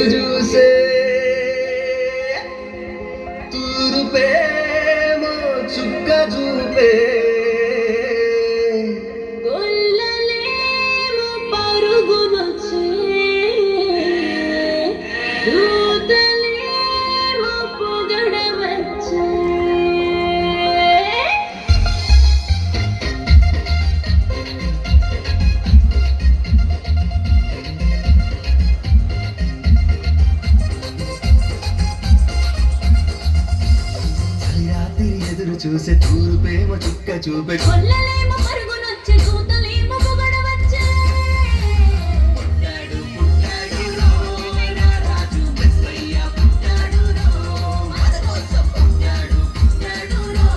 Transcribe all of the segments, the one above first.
చూసే తూరుపేమో చుక్క చూపే గొల్లలేమో పరుగునొచ్చే దూతలేమో పొగడవచ్చే చూసే తూరుపేమో చుక్క చూపే గొల్లలేమో పరుగునొచ్చే దూతలేమో పొగడవచ్చే పుట్టాడు పుట్టాడు రో నా రాజు మెస్సయ్య పుట్టాడు రో మన కోసం పుట్టాడు పుట్టాడు రో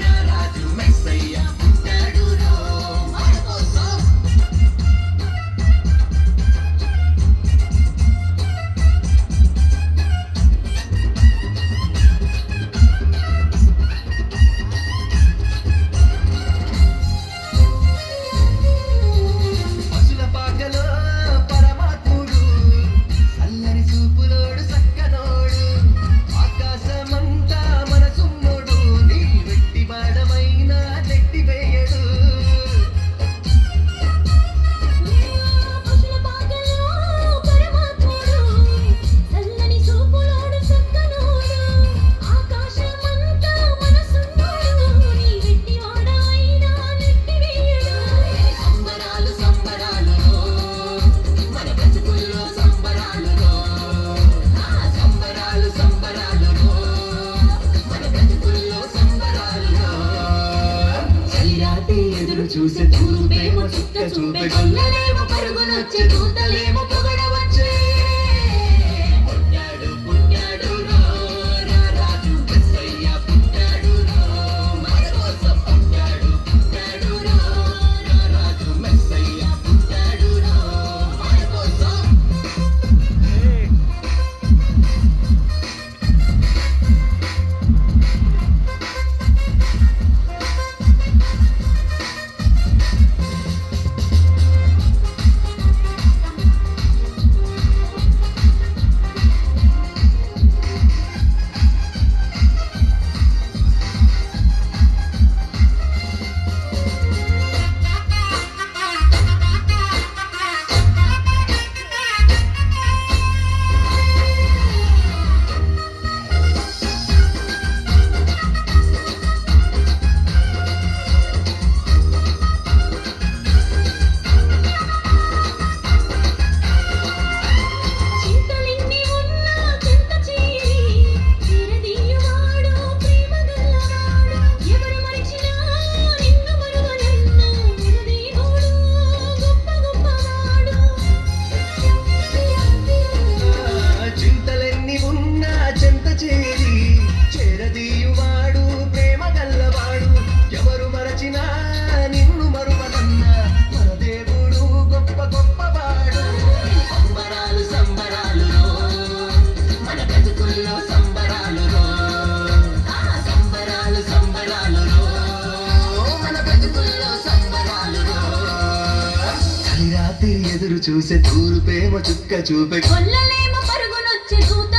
నా రాజు మెస్సయ్య పుట్టాడు రో మన కోసం చూసే తూరుపేమో చుక్క చూపే గొల్లలేమో పరుగునొచ్చే దూతలేమో పొగడవచ్చే పుట్టాడు పుట్టాడు రో నా రాజు మెస్సయ్య పుట్టాడు రో మన కోసం పుట్టాడు పుట్టాడు రో నా రాజు మెస్సయ్య పుట్టాడు రో మన కోసం చింతలెన్ని ఉన్నా చెంత చేరి చిరదీయువాడు ప్రేమ గల్లవాడు ఎవరు మరిచినా నిన్ను మరువనన్ను నిరదీయుడు గొప్ప గొప్పవాడు చింతలెన్ని ఉన్నా చెంత చేరి చేరదీయువాడు ప్రేమ గల్లవాడు ఎవరు మరచినా నిన్ను మరువనన్న మన దేవుడు గొప్ప గొప్పవాడు సంబరాలు సంబరాలు రో మన బ్రతుకుల్లో సంబరాలు రో సంబరాలు సంబరాలు రో మన బ్రతుకుల్లో సంబరాలు రో చలి రాత్రి ఎదురు చూసే తూరుపేమో చుక్క చూపే గొల్లలేమో పరుగునొచ్చే దూత